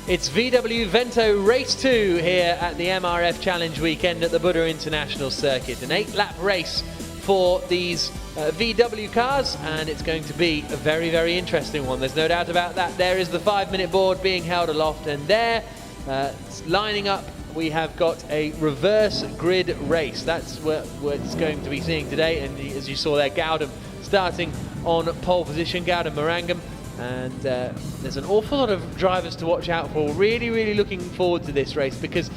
It's VW Vento Race 2 here at the MRF Challenge weekend at the Buda International Circuit. An 8-lap race for these VW cars, and it's going to be a very, very interesting one. There's no doubt about that. There is the 5-minute board being held aloft, and there, lining up, we have got a reverse grid race. That's what it's going to be seeing today, and as you saw there, Gautam starting on pole position, Gautam Marangam. And there's an awful lot of drivers to watch out for. Really looking forward to this race, because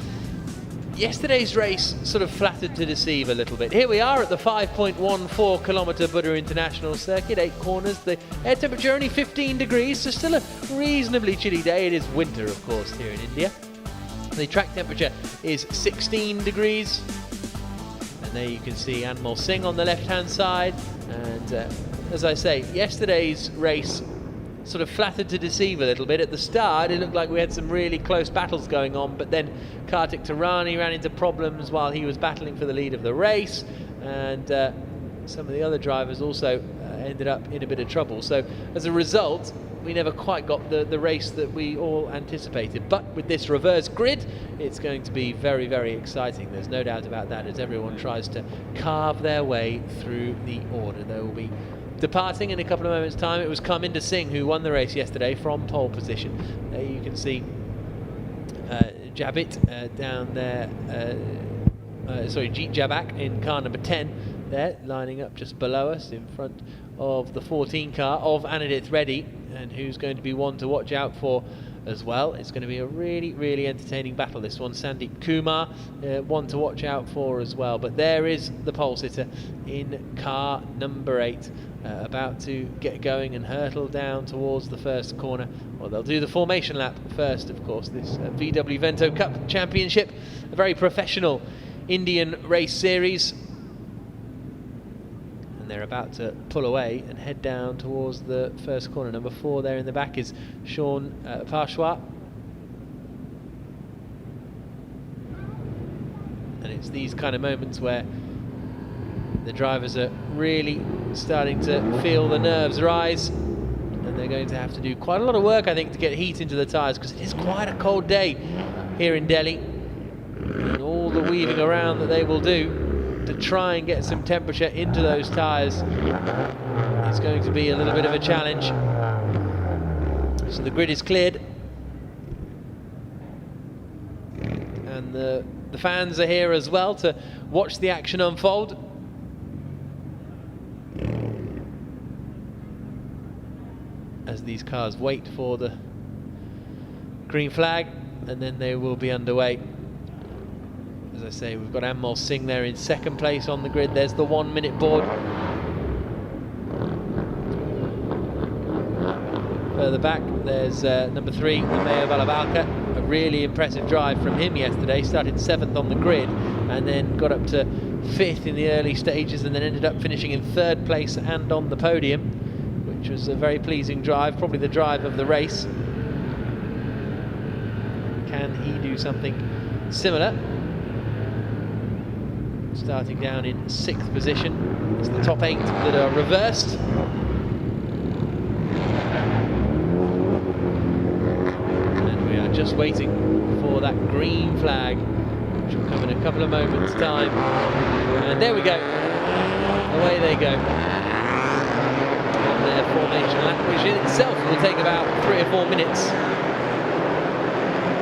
yesterday's race sort of flattered to deceive a little bit. Here we are at the 5.14 kilometre Buda International Circuit, 8 corners. The air temperature only 15 degrees, so still a reasonably chilly day. It is winter, of course, here in India. The track temperature is 16 degrees. And there you can see Anmol Singh on the left-hand side. And as I say, yesterday's race sort of flattered to deceive a little bit. At the start, it looked like we had some really close battles going on, but then Kartik Tarani ran into problems while he was battling for the lead of the race, and some of the other drivers also ended up in a bit of trouble. So as a result, we never quite got the race that we all anticipated. But with this reverse grid, it's going to be very, very exciting. There's no doubt about that, as everyone tries to carve their way through the order. There will be departing in a couple of moments' time. It was Karminder Singh who won the race yesterday from pole position. There you can see Jabit down there, Jeet Jabak in car number 10 there, lining up just below us in front of the 14 car of Anadith Reddy, and who's going to be one to watch out for as well. It's going to be a really entertaining battle, this one. Sandeep Kumar, one to watch out for as well. But there is the pole sitter in car number 8, about to get going and hurtle down towards the first corner. Well, they'll do the formation lap first, of course. This VW Vento Cup Championship, a very professional Indian race series. And they're about to pull away and head down towards the first corner. Number 4 there in the back is Sean Parshwa. And it's these kind of moments where the drivers are really starting to feel the nerves rise, and they're going to have to do quite a lot of work, I think, to get heat into the tyres, because it is quite a cold day here in Delhi, and all the weaving around that they will do to try and get some temperature into those tyres is going to be a little bit of a challenge. So the grid is cleared, and the fans are here as well to watch the action unfold. As these cars wait for the green flag, and then they will be underway. As I say, we've got Anmol Singh there in second place on the grid. There's the 1-minute board. Further back, there's number 3, Amaya Balabalka. A really impressive drive from him yesterday. Started 7th on the grid and then got up to 5th in the early stages, and then ended up finishing in 3rd place and on the podium, which was a very pleasing drive, probably the drive of the race. Can he do something similar? Starting down in 6th position. It's the top 8 that are reversed. And we are just waiting for that green flag, which will come in a couple of moments' time. And there we go. Away they go. Their formation lap, which in itself will take about 3 or 4 minutes,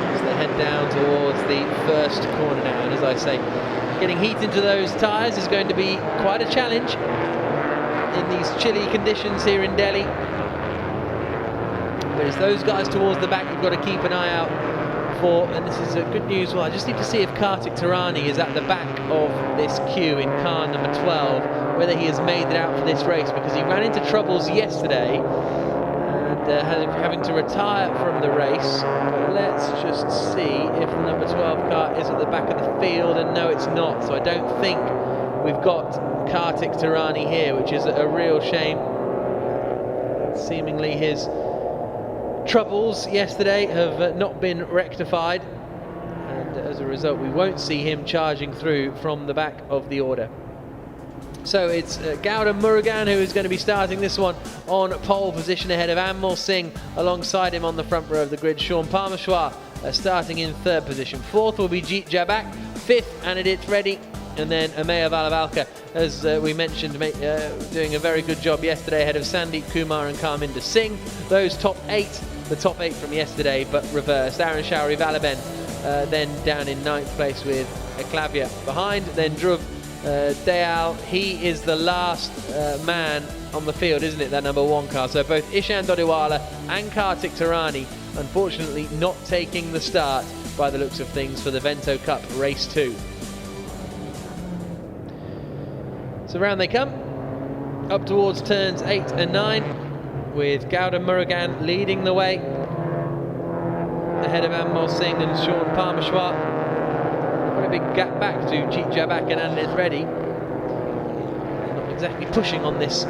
as they head down towards the first corner now. And as I say, getting heat into those tyres is going to be quite a challenge in these chilly conditions here in Delhi. But it's those guys towards the back you've got to keep an eye out for, and this is a good news. Well, I just need to see if Kartik Tarani is at the back of this queue in car number 12, whether he has made it out for this race, because he ran into troubles yesterday and having to retire from the race. But let's just see if the number 12 car is at the back of the field, and no, it's not. So I don't think we've got Kartik Tarani here, which is a real shame. Seemingly his troubles yesterday have not been rectified, and as a result we won't see him charging through from the back of the order. So it's Gautam Murugan who is going to be starting this one on pole position ahead of Anmol Singh. Alongside him on the front row of the grid, Sean Parmeshwar starting in third position. Fourth will be Jeet Jabak. Fifth, Anadit Reddy. And then Ameya Valavalka, as we mentioned, doing a very good job yesterday ahead of Sandeep Kumar and Karminder Singh. Those top eight, the top eight from yesterday, but reversed. Aaron Showry Valaben then down in ninth place with Eklavya behind. Then Dhruv Dayal, he is the last man on the field, isn't it, that number one car? So both Ishan Dodiwala and Kartik Tarani, unfortunately not taking the start by the looks of things for the Vento Cup Race 2. So round they come, up towards turns 8 and 9, with Gautam Murugan leading the way, ahead of Anmol Singh and Sean Parmeshwar. Quite a big gap back to Jeet Jabak and Anadit Reddy. They're not exactly pushing on this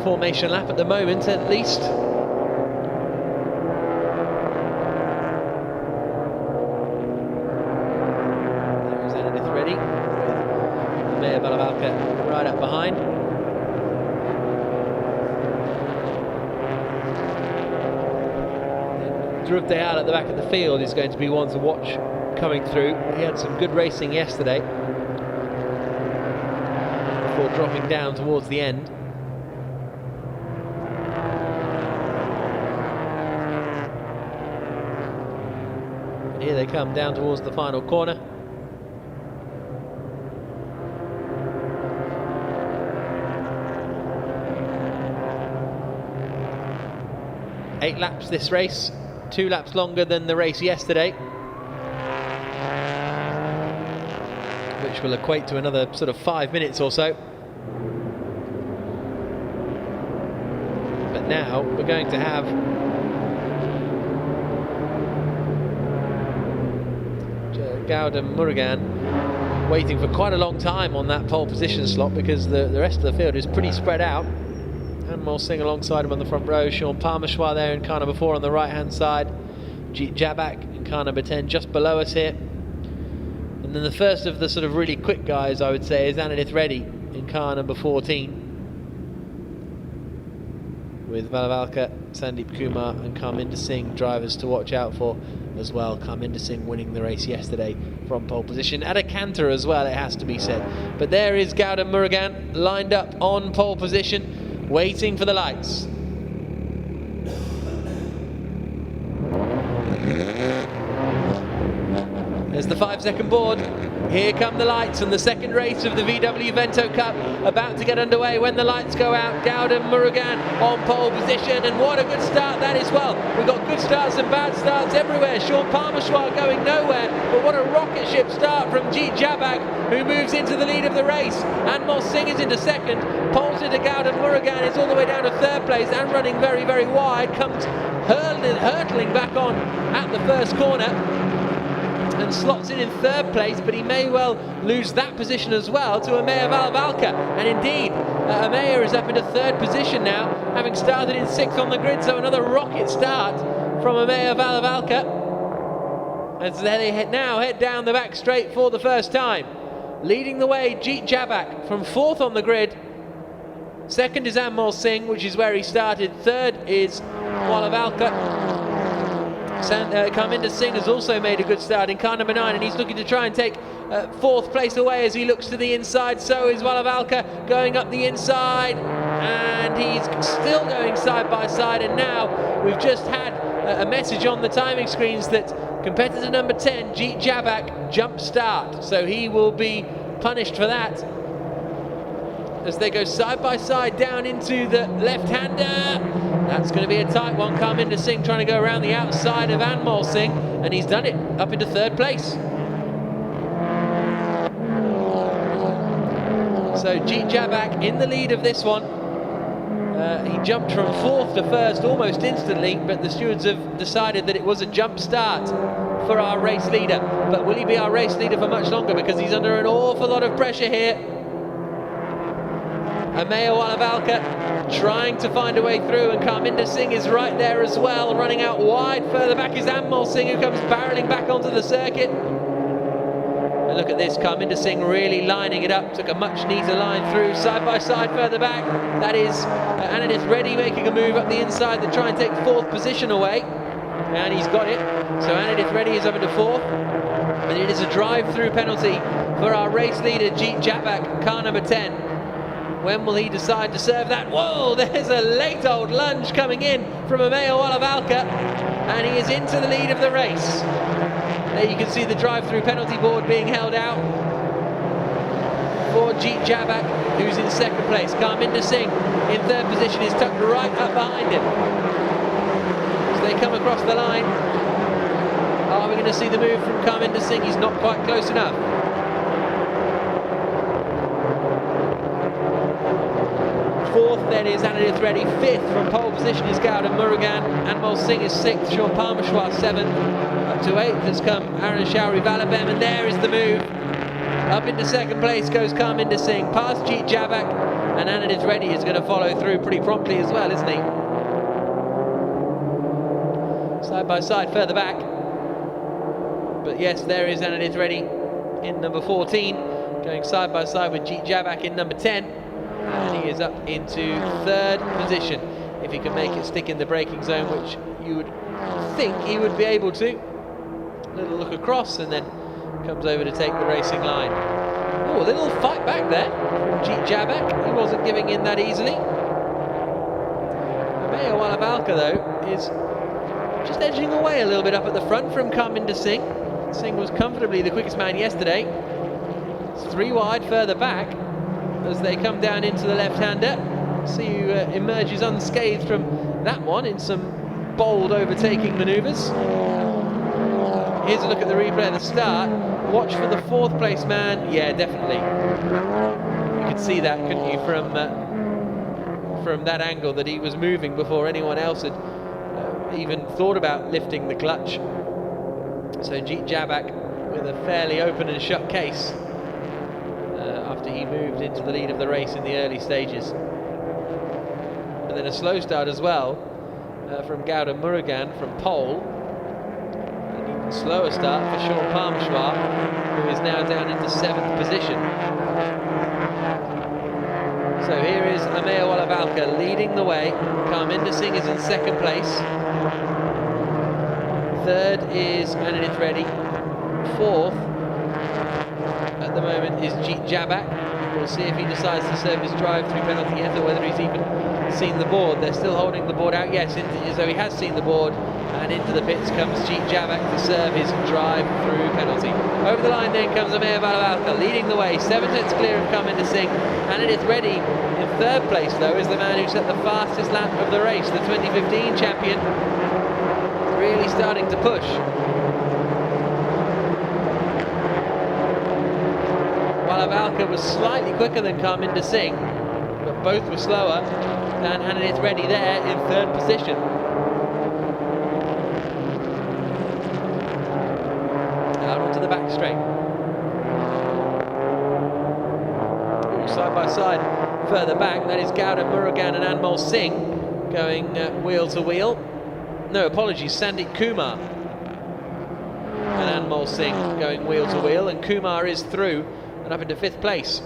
formation lap at the moment, at least. There's Anadit Reddy, with Ameya Valavalka right up behind. Dhruv Dayal at the back of the field is going to be one to watch coming through. He had some good racing yesterday before dropping down towards the end. And here they come down towards the final corner. Eight laps this race, 2 laps longer than the race yesterday, which will equate to another sort of 5 minutes or so. But now we're going to have Gautam Murugan waiting for quite a long time on that pole position slot, because the rest of the field is pretty spread out. Anmol Singh alongside him on the front row, Sean Parmeshwar there in car number 4 on the right hand side, Jeet Jabak in car number 10 just below us here. And then the first of the sort of really quick guys, I would say, is Anadit Reddy in car number 14, with Valavalka, Sandeep Kumar and Karminder Singh drivers to watch out for as well. Karminder Singh winning the race yesterday from pole position at a canter as well, it has to be said. But there is Gautam Murugan lined up on pole position, waiting for the lights. There's the 5-second board. Here come the lights, and the second race of the VW Vento Cup about to get underway. When the lights go out, Gautam Murugan on pole position, and what a good start that is. Well, we've got good starts and bad starts everywhere. Sean Parmeshwar going nowhere, but what a rocket ship start from Jeet Jabak, who moves into the lead of the race. Anmol Singh is into second, poles into Gautam Murugan, is all the way down to third place and running very, very wide, comes hurtling back on at the first corner and slots in third place, but he may well lose that position as well to Ameya Valavalka. And indeed, Ameya is up into third position now, having started in 6th on the grid, so another rocket start from Ameya Valavalka. As they head down the back straight for the first time. Leading the way, Jeet Jabak from 4th on the grid. Second is Anmol Singh, which is where he started. Third is Valavalka. Karminder Singh has also made a good start in car number 9, and he's looking to try and take 4th place away as he looks to the inside. So is Valavalka going up the inside, and he's still going side by side. And now we've just had a message on the timing screens that competitor number 10, Jeet Jabak, jump start. So he will be punished for that as they go side by side down into the left-hander. That's going to be a tight one. Karminder Singh trying to go around the outside of Anmol Singh, and he's done it, up into third place. So Jeet Jabak in the lead of this one. He jumped from 4th to 1st almost instantly, but the stewards have decided that it was a jump start for our race leader. But will he be our race leader for much longer? Because he's under an awful lot of pressure here. Ameya Valavalka trying to find a way through, and Karminder Singh is right there as well. Running out wide, further back is Anmol Singh, who comes barreling back onto the circuit. And look at this, Karminder Singh really lining it up, took a much neater line through, side by side further back. That is Anandith Reddy making a move up the inside to try and take 4th position away. And he's got it. So Anandith Reddy is up into 4th. But it is a drive-through penalty for our race leader, Jeet Jabak, car number 10. When will he decide to serve that? Whoa, there's a late old lunge coming in from Ameo Olavalka, and he is into the lead of the race. There you can see the drive-through penalty board being held out for Jeet Jabak, who's in 2nd place. Karminder Singh in 3rd position is tucked right up behind him. As they come across the line, are we going to see the move from Karminder Singh? He's not quite close enough. 4th then is Anandith Reddy, 5th from pole position is Gautam Murugan, Anmol Singh is 6th, Sean Parmeshwar 7th, up to 8th has come Aaron Showry Valabem, and there is the move. Up into 2nd place goes Karminder Singh, past Jeet Jabak, and Anandith Reddy is going to follow through pretty promptly as well, isn't he? Side by side further back. But yes, there is Anandith Reddy in number 14, going side by side with Jeet Jabak in number 10. And he is up into 3rd position. If he can make it stick in the braking zone, which you would think he would be able to. A little look across and then comes over to take the racing line. Oh, a little fight back there from Jeet Jabak. He wasn't giving in that easily. Ameo Olavalka, though, is just edging away a little bit up at the front from Karminder Singh. Singh was comfortably the quickest man yesterday. It's 3 wide further back as they come down into the left-hander. See who emerges unscathed from that one in some bold overtaking manoeuvres. Here's a look at the replay at the start. Watch for the 4th place man. Yeah, definitely. You could see that, couldn't you, from that angle, that he was moving before anyone else had even thought about lifting the clutch. So Jeet Jabak with a fairly open and shut case after he moved into the lead of the race in the early stages. And then a slow start as well from Gautam Murugan from pole. An even slower start for Sean Parmeshwar, who is now down into 7th position. So here is Ameo Olavalka leading the way. Karminder Singh is in 2nd place. 3rd is Anandith Reddy. 4th at the moment is Jeet Jabak. We'll see if he decides to serve his drive-through penalty yet, or whether he's even seen the board. They're still holding the board out. Yes, so he has seen the board, and into the pits comes Jeet Jabak to serve his drive-through penalty. Over the line then comes Ameo Olavalka leading the way, 7 tenths clear of Karminder Singh. Anandith Reddy in 3rd place, though, is the man who set the fastest lap of the race, the 2015 champion. Really starting to push. Olavalka was slightly quicker than Karminder Singh, but both were slower than Anandith Reddy there in 3rd position. Out onto the back straight. Side by side further back, that is Gautam Murugan and Anmol Singh going wheel to wheel. No, apologies, Sandeep Kumar and Anmol Singh going wheel to wheel, and Kumar is through and up into 5th place.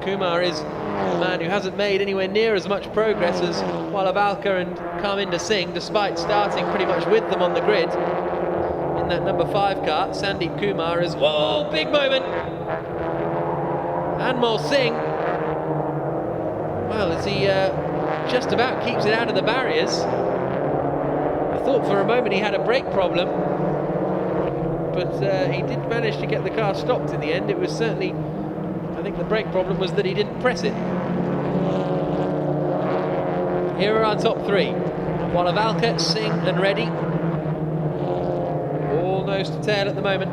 Kumar is a man who hasn't made anywhere near as much progress as Olavalka and Karminder Singh, despite starting pretty much with them on the grid. In that number 5 car, Sandeep Kumar is, whoa, big moment! Anmol Singh, well, as he just about keeps it out of the barriers. I thought for a moment he had a brake problem, but he did manage to get the car stopped in the end. It was certainly, I think the brake problem was that he didn't press it. Here are our top 3. Olavalka, Singh and Reddy. All nose to tail at the moment.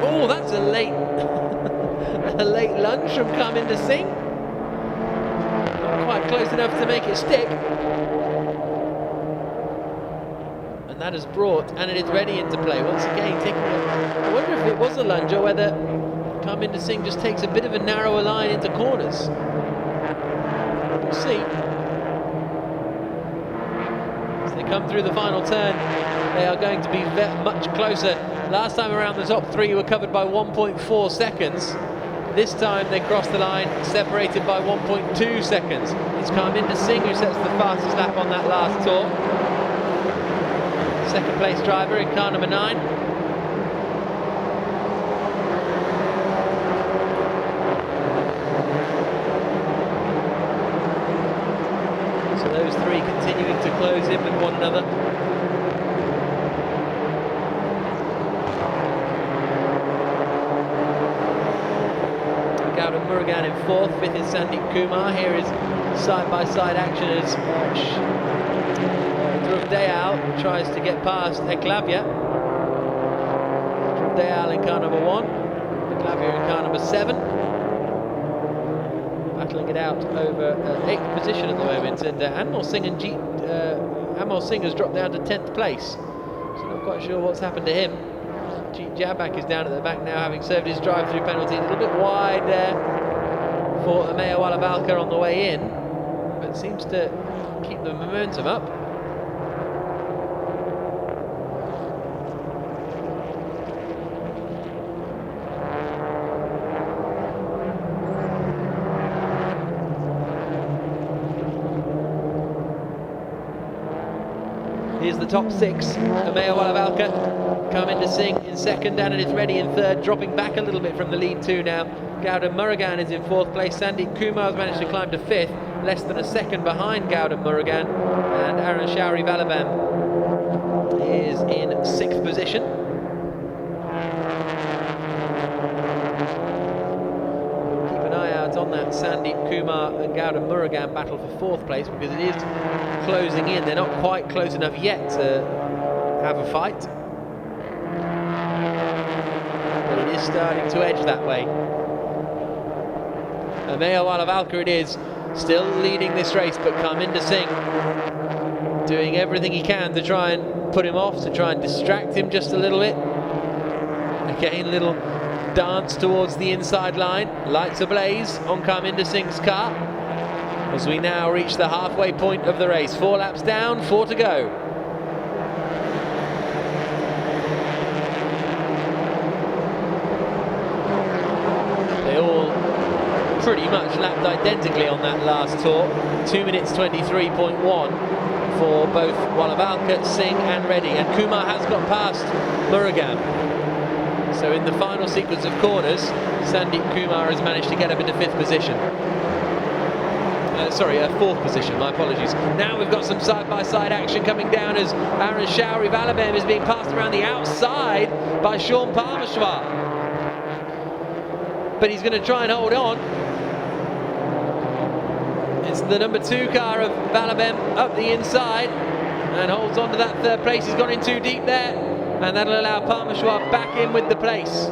Oh, that's a late a late lunge from Karminder Singh. Not quite close enough to make it stick. And and that has brought Anandith Reddy into play. Once again, I wonder if it was a lunge or whether Karminder Singh just takes a bit of a narrower line into corners. We'll see. As they come through the final turn, they are going to be much closer. Last time around, the top three were covered by 1.4 seconds. This time they crossed the line, separated by 1.2 seconds. It's Karminder Singh who sets the fastest lap on that last tour. Second place driver in car number 9. So those three continuing to close in with one another. Murugan in 4th, 5th is Sandeep Kumar. Here is side-by-side action as Dhruv Dayal tries to get past Eklavya. Dhruv Dayal in car number 1, Eklavya in car number 7. Battling it out over 8th position at the moment, and Anmol Singh has dropped down to 10th place. So not quite sure what's happened to him. Jeet Jabak is down at the back now, having served his drive-through penalty. A little bit wide there for Ameya Walavalkar on the way in, but seems to keep the momentum up. Here's the top 6. Ameya Walavalkar, Karminder Singh in 2nd, Anandith Reddy in 3rd, dropping back a little bit from the lead 2 now. Gautam Murugan is in 4th place. Sandeep Kumar has managed to climb to 5th, less than a second behind Gautam Murugan, and Aaron Showry Valabam is in 6th position. Keep an eye out on that Sandeep Kumar and Gautam Murugan battle for 4th place, because it is closing in. They're not quite close enough yet to have a fight, but it is starting to edge that way. Ameya Walavalkar it is, still leading this race, but Karminder Singh doing everything he can to try and put him off, to try and distract him just a little bit. Again, a little dance towards the inside line. Lights ablaze on Karminder Singh's car as we now reach the halfway point of the race. 4 laps down, 4 to go. They all pretty much lapped identically on that last tour. 2 minutes 23.1 for both Walavalkar, Singh and Reddy, and Kumar has got past Murugan. So in the final sequence of corners, Sandeep Kumar has managed to get up into 5th position. 4th position, my apologies. Now we've got some side-by-side action coming down as Aaron Showry Valabam is being passed around the outside by Sean Parmeshwar. But he's going to try and hold on. It's the number 2 car of Valabam up the inside and holds on to that 3rd place. He's gone in too deep there, and that'll allow Parmeshwar back in with the place.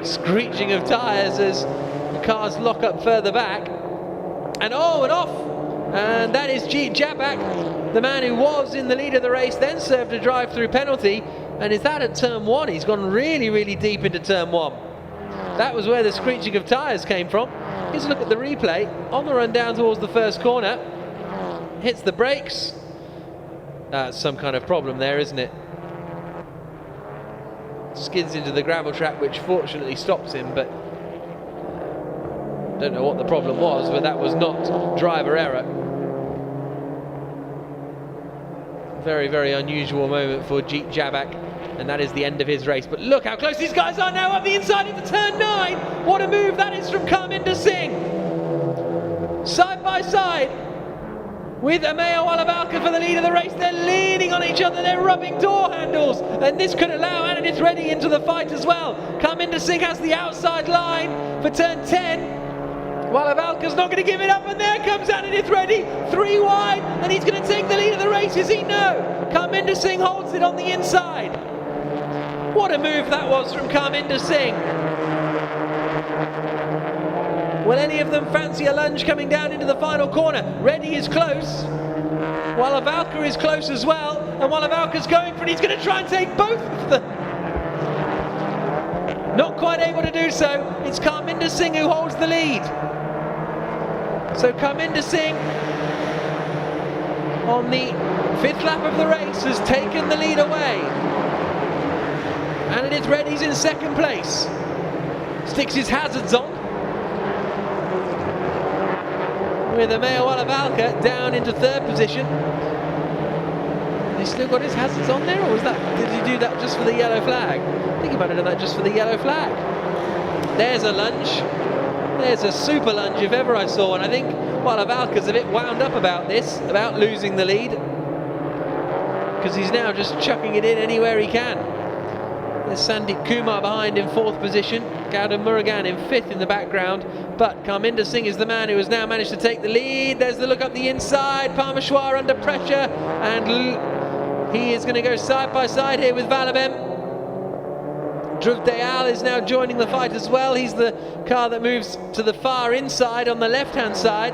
Screeching of tyres as the cars lock up further back. And off! And that is Jeet Jabak, the man who was in the lead of the race, then served a drive-through penalty. And is that at turn 1? He's gone really, really deep into turn 1. That was where the screeching of tyres came from. Here's a look at the replay. On the run down towards the first corner, hits the brakes. That's some kind of problem there, isn't it? Skids into the gravel trap, which fortunately stops him, but don't know what the problem was, but that was not driver error. Very, very unusual moment for Jeet Jabak, and that is the end of his race. But look how close these guys are now up the inside into turn 9. What a move that is from Karminder Singh. Side by side with Ameya Walavalkar for the lead of the race. They're leaning on each other, they're rubbing door handles, and this could allow Anandith Reddy into the fight as well. Karminder Singh has the outside line for turn 10. Walavalkar's not going to give it up, and there comes Anandith Reddy, 3 wide, and he's going to take the lead of the race, is he? No! Karminder Singh holds it on the inside. What a move that was from Karminder Singh. Will any of them fancy a lunge coming down into the final corner? Reddy is close. Walavalkar is close as well. and Walavalka's going for it. He's going to try and take both of them. Not quite able to do so. It's Karminder Singh who holds the lead. So Karminder Singh, on the 5th lap of the race, has taken the lead away. And Anandith Reddy's in 2nd place. Sticks his hazards on, with Ameo Walavalka down into 3rd position. He's still got his hazards on there, or was that, did he do that just for the yellow flag? I think he might have done that just for the yellow flag. There's a lunge. There's a super lunge if ever I saw one. I think Walavalka's a bit wound up about this, about losing the lead, because he's now just chucking it in anywhere he can. There's Sandeep Kumar behind in 4th position, Gautam Murugan in 5th in the background, but Karminder Singh is the man who has now managed to take the lead. There's the look up the inside, Parmeshwar under pressure, and he is going to go side by side here with Valabem. Dhruv Dayal is now joining the fight as well. He's the car that moves to the far inside on the left-hand side.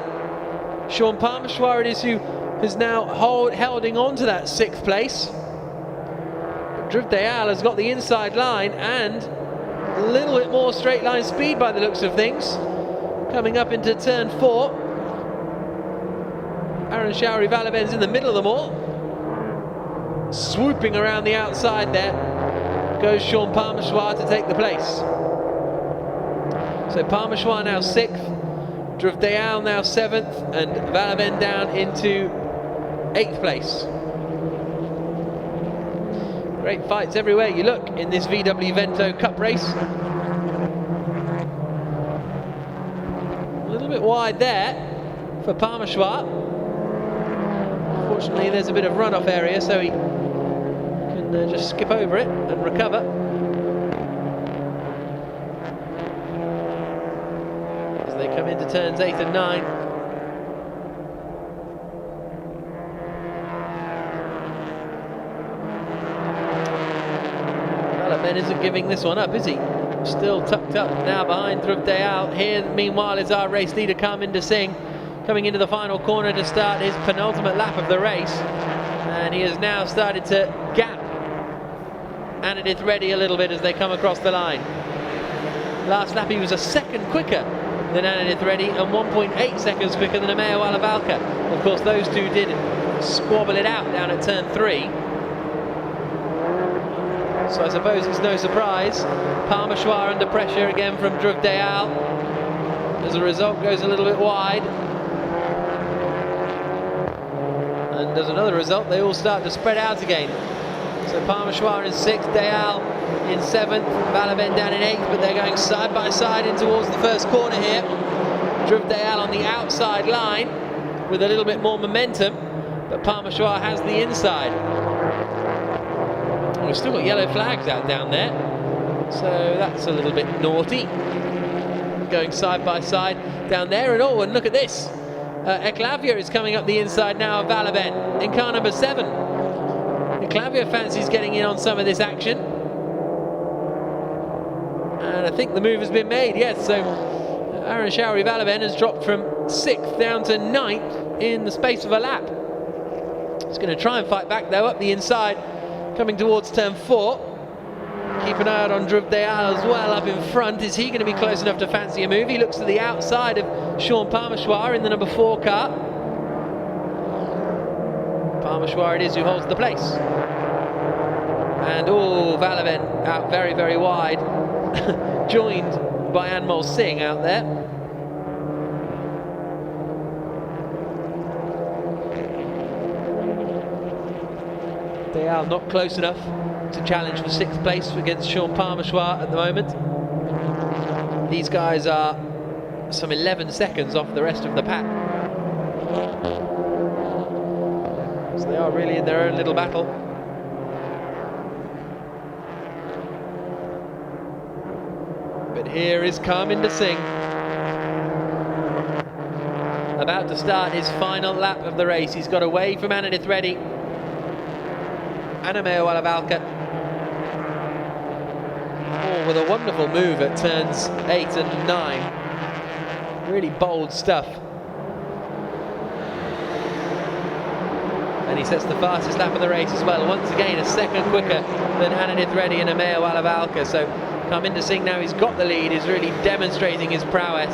Sean Parmeshwar it is who is now holding on to that 6th place. Dhruv Dayal has got the inside line and a little bit more straight line speed by the looks of things. Coming up into turn 4. Aaron Showry Valaben's in the middle of them all. Swooping around the outside there goes Sean Parmeshwar to take the place. So Parmeshwar now 6th, Dhruv Dayal now 7th, and Valaben down into 8th place. Great fights everywhere you look in this VW Vento Cup race. A little bit wide there for Parmeshwar. Fortunately, there's a bit of runoff area, so he can just skip over it and recover. As they come into turns 8 and 9. Valaben isn't giving this one up, is he? Still tucked up now behind Dhruv Dayal. Here, meanwhile, is our race leader Karminder Singh, coming into the final corner to start his penultimate lap of the race, and he has now started to gap Anandith Reddy a little bit as they come across the line. Last lap he was a second quicker than Anandith Reddy and 1.8 seconds quicker than Ameo Walavalka. Of course, those two did squabble it out down at turn 3. So I suppose it's no surprise. Parmeshwar under pressure again from Dhruv Dayal. As a result, goes a little bit wide. And as another result, they all start to spread out again. So Parmeshwar in 6th, Dayal in 7th, Valaben down in 8th, but they're going side by side in towards the first corner here. Dhruv Dayal on the outside line with a little bit more momentum, but Parmeshwar has the inside. We've still got yellow flags out down there, so that's a little bit naughty. Going side by side down there, and oh, and look at this. Eclavia is coming up the inside now of Valaben in car number 7. Eclavia fancies getting in on some of this action. And I think the move has been made, yes. So Aaron Showry Valaben has dropped from 6th down to 9th in the space of a lap. He's going to try and fight back though up the inside, coming towards turn 4. Keep an eye out on Dhruv Dayal as well up in front. Is he going to be close enough to fancy a move? He looks to the outside of Sean Parmeshwar in the number 4 car. Parmeshwar it is who holds the place. And oh, Valaben out very, very wide. Joined by Anmol Singh out there. Dayal not close enough to challenge for 6th place against Sean Parmeshwar at the moment. These guys are some 11 seconds off the rest of the pack. So they are really in their own little battle. But here is Karminder Singh, about to start his final lap of the race. He's got away from Anandith Reddy and Ameo Walavalka. Oh, with a wonderful move at turns 8 and 9. Really bold stuff. and he sets the fastest lap of the race as well. Once again, a second quicker than Anandith Reddy and Amaya Walavalka. So Karminder Singh, now he's got the lead, is really demonstrating his prowess.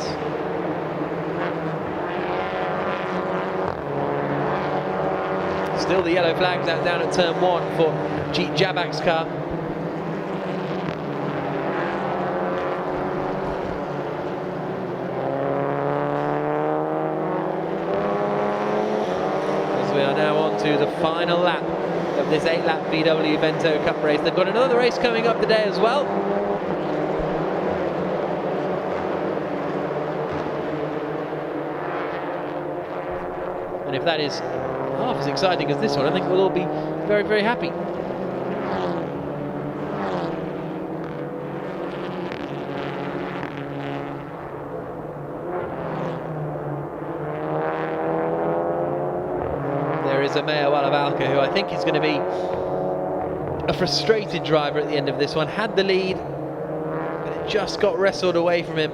Still the yellow flags out down at turn 1 for Jeet Jabak's car. As we are now on to the final lap of this 8-lap VW Vento Cup race. They've got another race coming up today as well. And if that is half as exciting as this one, I think we'll all be very, very happy. There is Amaya Walavalka, who I think is going to be a frustrated driver at the end of this one. Had the lead, but it just got wrestled away from him.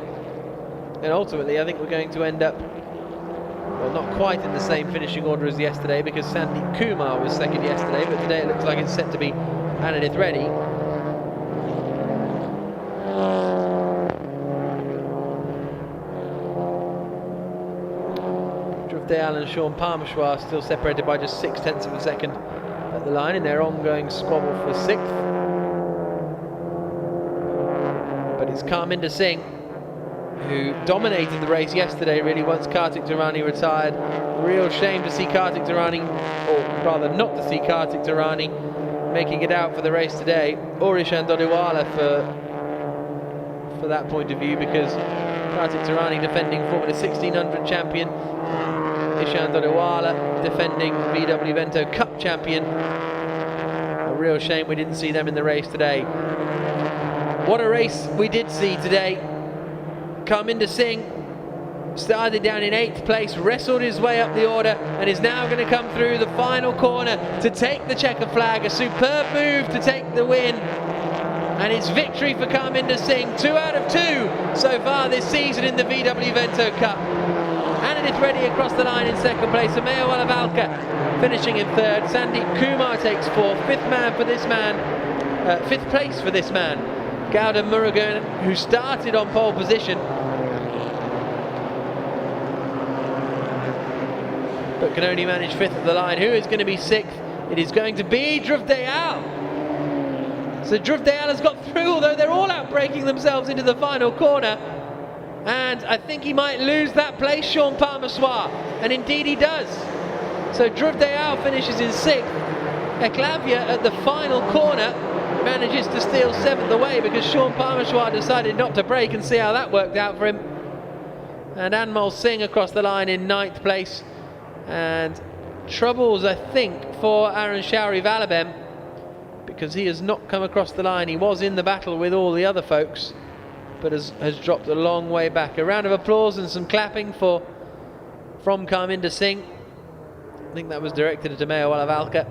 And ultimately, I think we're going to end up, well, not quite in the same finishing order as yesterday, because Sandeep Kumar was second yesterday, but today it looks like it's set to be Anandith Reddy. Dhruv Dayal and Sean Parmeshwar still separated by just 0.6 of a second at the line in their ongoing squabble for 6th. But it's Karminder Singh who dominated the race yesterday, really, once Kartik Tarani retired. Real shame to see Kartik Tarani, or rather not to see Kartik Tarani, making it out for the race today, or Ishan Dodiwala for that point of view, because Kartik Tarani, defending Formula 1600 champion, Ishan Dodiwala, defending VW Vento Cup champion. A real shame we didn't see them in the race today. What a race we did see today. Karminder Singh started down in 8th place, wrestled his way up the order, and is now going to come through the final corner to take the checker flag. A superb move to take the win, and it's victory for Karminder Singh. 2 out of 2 so far this season in the VW Vento Cup. Anandith Reddy across the line in 2nd place. Amaya Walavalka finishing in 3rd. Sandeep Kumar takes 4th. 5th place for this man, Gautam Murugan, who started on pole position, but can only manage 5th of the line. Who is going to be 6th? It is going to be Dhruv Dayal. So Dhruv Dayal has got through, although they're all out breaking themselves into the final corner. And I think he might lose that place, Sean Parmeshwar. And indeed he does. So Dhruv Dayal finishes in 6th. Eklavya at the final corner manages to steal 7th away, because Sean Parmeshwar decided not to brake, and see how that worked out for him. And Anmol Singh across the line in 9th place. And troubles, I think, for Aaron Showry Valabem, because he has not come across the line. He was in the battle with all the other folks, but has dropped a long way back. A round of applause and some clapping from Karminder Singh. I think that was directed at Amaya Walavalka.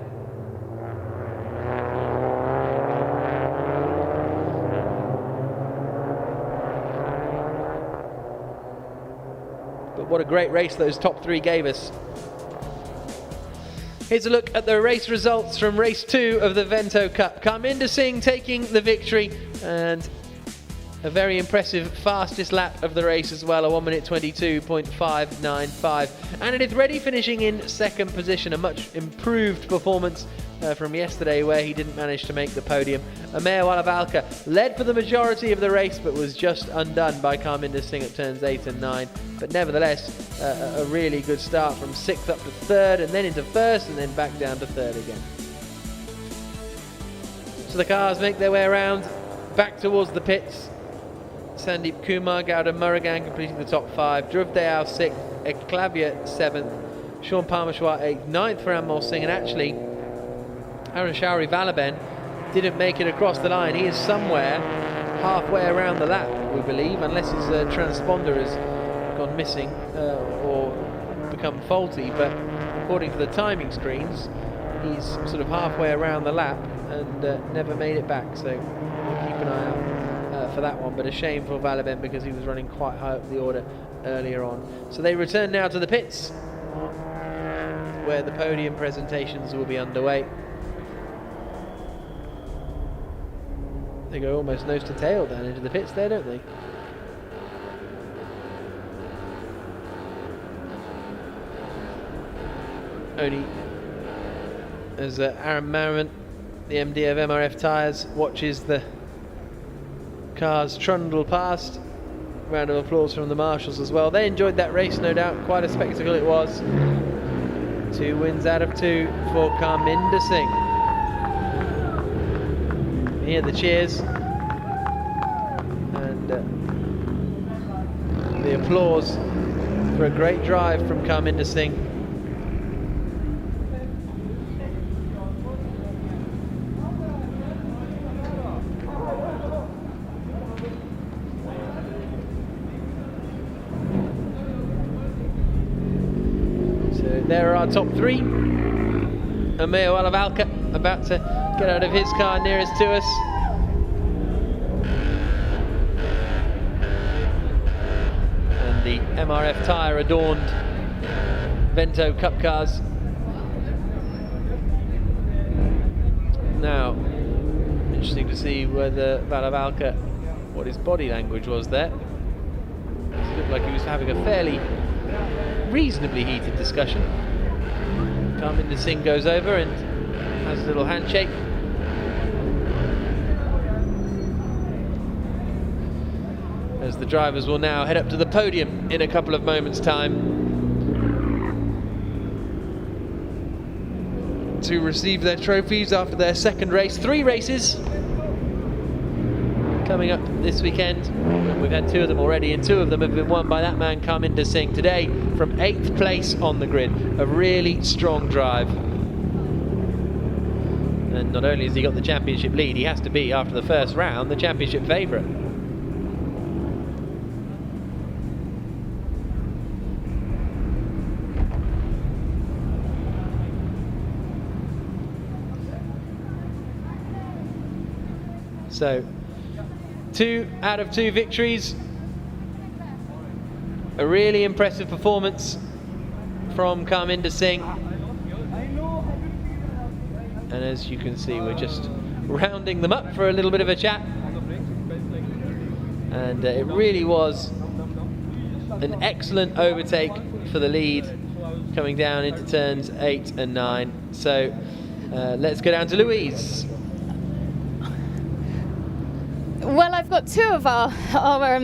But what a great race those top 3 gave us. Here's a look at the race results from race 2 of the Vento Cup. Karminder Singh taking the victory, and a very impressive fastest lap of the race as well, a 1 minute 22.595. Anandith Reddy finishing in 2nd position, a much improved performance from yesterday, where he didn't manage to make the podium. Amaya Walavalka led for the majority of the race, but was just undone by Karminder Singh at turns 8 and 9. But nevertheless, a really good start from 6th up to 3rd, and then into 1st, and then back down to 3rd again. So the cars make their way around, back towards the pits. Sandeep Kumar, Gautam Murugan completing the top 5. Dhruv Dayal 6th, Eklavya 7th, Sean Parmeshwar 8th, 9th for Anmol Singh, and actually Aaron Showry Valabem didn't make it across the line. He is somewhere halfway around the lap, we believe, unless his transponder has gone missing or become faulty, but according to the timing screens, he's sort of halfway around the lap and never made it back, so we'll keep an eye out for that one. But a shame for Valabem, because he was running quite high up the order earlier on. So they return now to the pits. where the podium presentations will be underway. They go almost nose to tail down into the pits there, don't they? Only as Aaron Merriman, the MD of MRF Tyres, watches the cars trundle past. Round of applause from the marshals as well. They enjoyed that race, no doubt. Quite a spectacle it was. 2 wins out of 2 for Karminder Singh. You hear the cheers and the applause for a great drive from Karminder Singh. There are our top 3. Ameo Alavalka about to get out of his car nearest to us. And the MRF tyre adorned Vento Cup cars. Now, interesting to see whether Valavalka, what his body language was there. It looked like he was having a fairly reasonably heated discussion. Karminder Singh goes over and has a little handshake. As the drivers will now head up to the podium in a couple of moments' time to receive their trophies after their second race. 3 races coming up this weekend. We've had 2 of them already, and 2 of them have been won by that man Karminder Singh today from 8th place on the grid. A really strong drive. And not only has he got the championship lead, he has to be, after the first round, the championship favourite. So, 2 out of 2 victories. A really impressive performance from Karminder Singh. And as you can see, we're just rounding them up for a little bit of a chat. And it really was an excellent overtake for the lead coming down into turns 8 and 9. So let's go down to Louise. Well, I've got 2 of our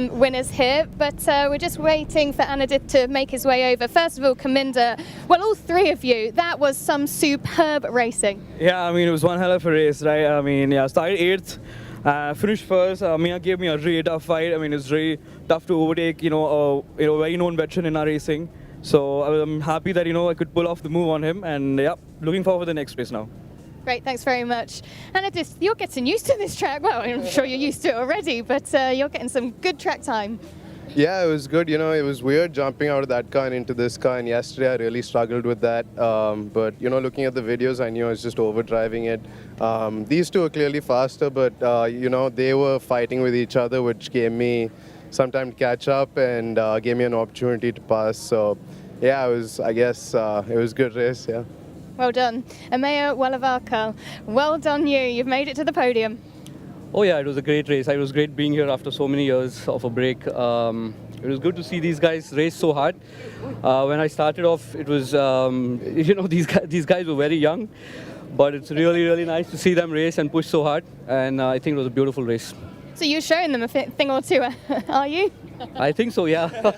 winners here, but we're just waiting for Anadith to make his way over. First of all, Karminder, well, all 3 of you, that was some superb racing. Yeah, I mean, it was one hell of a race, right? I mean, yeah, started 8th, finished first. Mia gave me a really tough fight. I mean, it's really tough to overtake, a very known veteran in our racing. So I'm happy that, I could pull off the move on him, and yeah, looking forward to the next race now. Great, thanks very much. Anadith, you're getting used to this track. Well, I'm sure you're used to it already, but you're getting some good track time. Yeah, it was good. It was weird jumping out of that car and into this car, and yesterday I really struggled with that. But, looking at the videos, I knew I was just overdriving it. These 2 are clearly faster, but, they were fighting with each other, which gave me some time to catch up and gave me an opportunity to pass. So, yeah, it was a good race, yeah. Well done. Ameo Walavarkar, well done you. You've made it to the podium. Oh yeah, it was a great race. It was great being here after so many years of a break. It was good to see these guys race so hard. When I started off, it was, these guys were very young, but it's really, really nice to see them race and push so hard. And I think it was a beautiful race. So you're showing them a thing or 2, are you? I think so, yeah.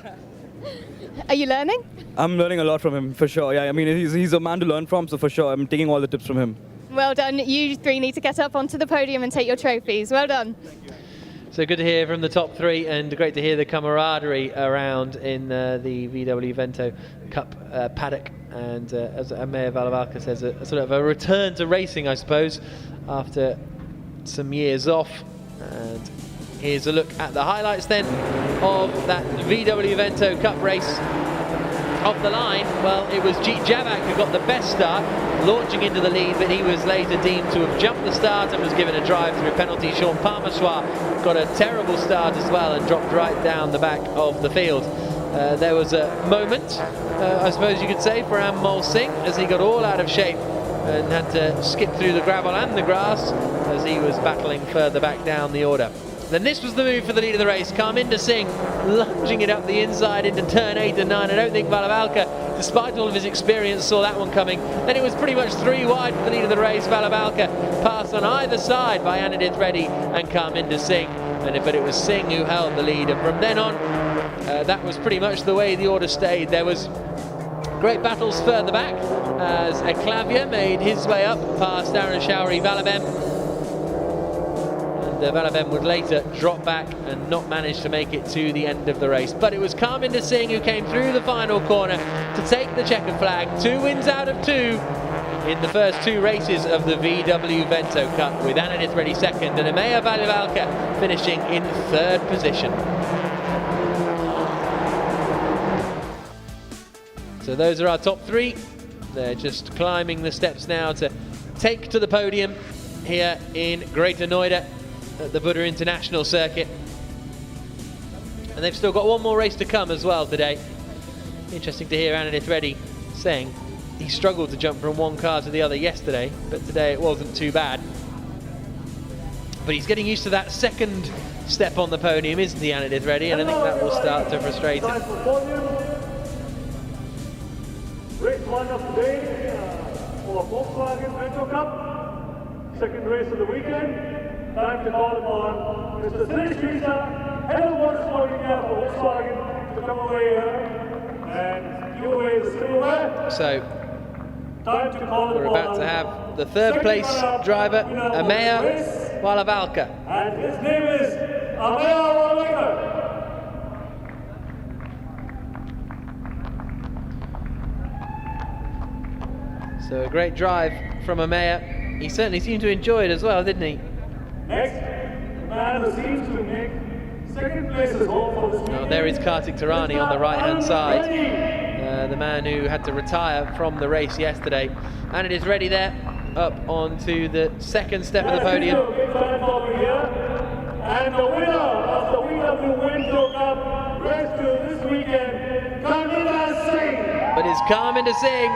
Are you learning? I'm learning a lot from him, for sure. Yeah, I mean, he's a man to learn from, so for sure, I'm taking all the tips from him. Well done. You 3 need to get up onto the podium and take your trophies. Well done. So good to hear from the top 3, and great to hear the camaraderie around in the VW Vento Cup paddock. And as Ameo Valavalka says, a sort of a return to racing, I suppose, after some years off. And here's a look at the highlights then of that VW Vento Cup race. Off the line, well, it was Jeet Javak who got the best start, launching into the lead, but he was later deemed to have jumped the start and was given a drive-through penalty. Sean Parmessoir got a terrible start as well and dropped right down the back of the field. there was a moment, I suppose you could say, for Anmol Singh as he got all out of shape and had to skip through the gravel and the grass as he was battling further back down the order. Then this was the move for the lead of the race. Karminder Singh lunging it up the inside into turn 8 and 9. I don't think Valavalka, despite all of his experience, saw that one coming. Then it was pretty much 3 wide for the lead of the race. Valavalka passed on either side by Anadith Reddy and Karminder Singh. But it was Singh who held the lead. And from then on, that was pretty much the way the order stayed. There was great battles further back as Eklavya made his way up past Aaron Showry Valabem. Valabem would later drop back and not manage to make it to the end of the race. But it was Karminder Singh who came through the final corner to take the checkered flag. 2 wins out of 2 in the first 2 races of the VW Vento Cup, with Anadith Reddy second and Ameya Valavalka finishing in 3rd position. So those are our top 3. They're just climbing the steps now to take to the podium here in Greater Noida at the Buddha International Circuit. And they've still got one more race to come as well today. Interesting to hear Anadith Reddy saying he struggled to jump from one car to the other yesterday, but today it wasn't too bad. But he's getting used to that second step on the podium, isn't he, Anadith Reddy? And I think that will start to frustrate him. Race 1 of today for Volkswagen Vento Cup, second race of the weekend. Time to call upon Mr. Srish Krishna, head of motorsport India for Volkswagen, to come away here and give away the silverware. So Time to call we're about to have the 3rd place driver, Ameya Valavalka. And his name is Ameya Valavalka. So a great drive from Ameya. He certainly seemed to enjoy it as well, didn't he? Next, the man who seems to make second place is home for this weekend. There is Kartik Tarani on the right-hand side. The man who had to retire from the race yesterday. And it is ready there, up onto the 2nd step of the podium. And the winner of the VW Vento Cup race 2 this weekend, Karminder Singh. But it's Karminder Singh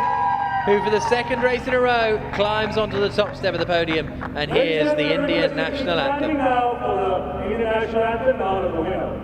who for the 2nd race in a row climbs onto the top step of the podium, and here's the Indian national anthem. Now for the Indian national anthem, now to the winner.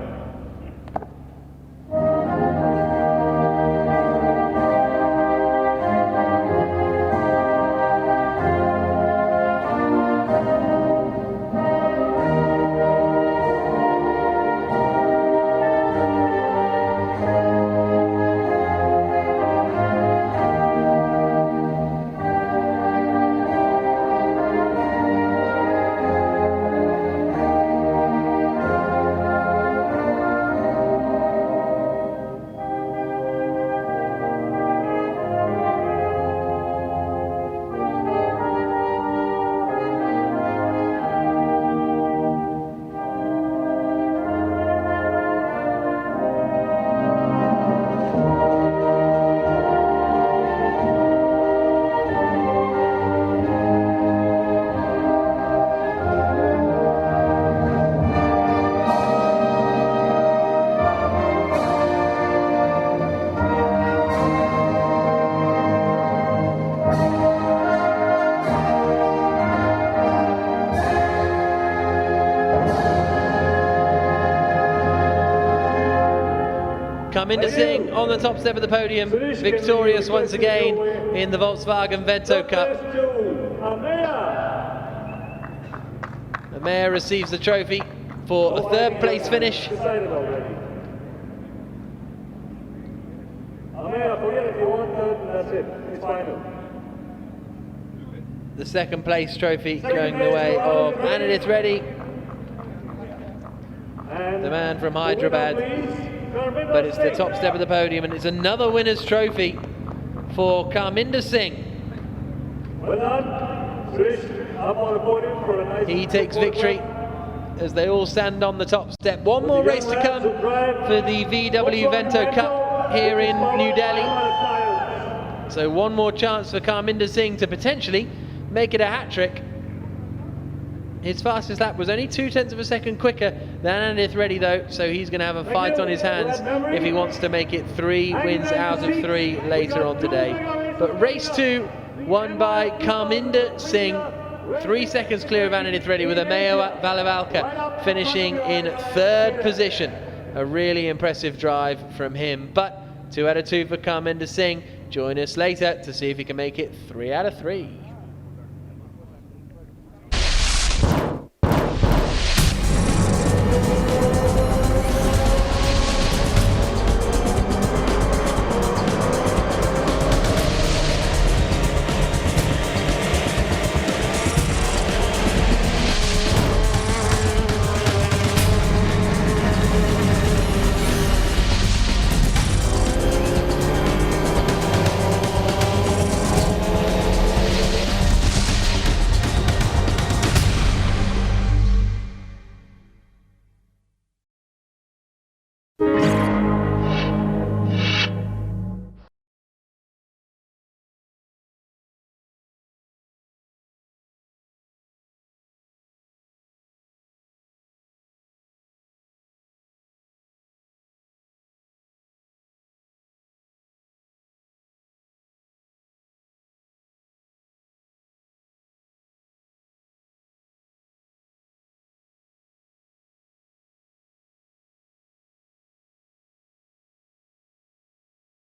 Karminder Singh on the top step of the podium, victorious once again in the Volkswagen Vento Cup. Ameya receives the trophy for a 3rd place finish. The 2nd place trophy going the way of Anadith Reddy, the man from Hyderabad. But it's the top step of the podium, and it's another winner's trophy for Karminder Singh. He takes victory as they all stand on the top step. One more race to come for the VW Vento Cup here in New Delhi. So one more chance for Karminder Singh to potentially make it a hat-trick. His fastest lap was only 0.2 of a second quicker than Anandith Reddy though, so he's going to have a fight on his hands if he wants to make it 3 wins out of 3 later on today. But race 2 won by Karminder Singh, 3 seconds clear of Anandith Reddy, with Ameo Valavalka finishing in 3rd position. A really impressive drive from him, but 2 out of 2 for Karminder Singh. Join us later to see if he can make it 3 out of 3.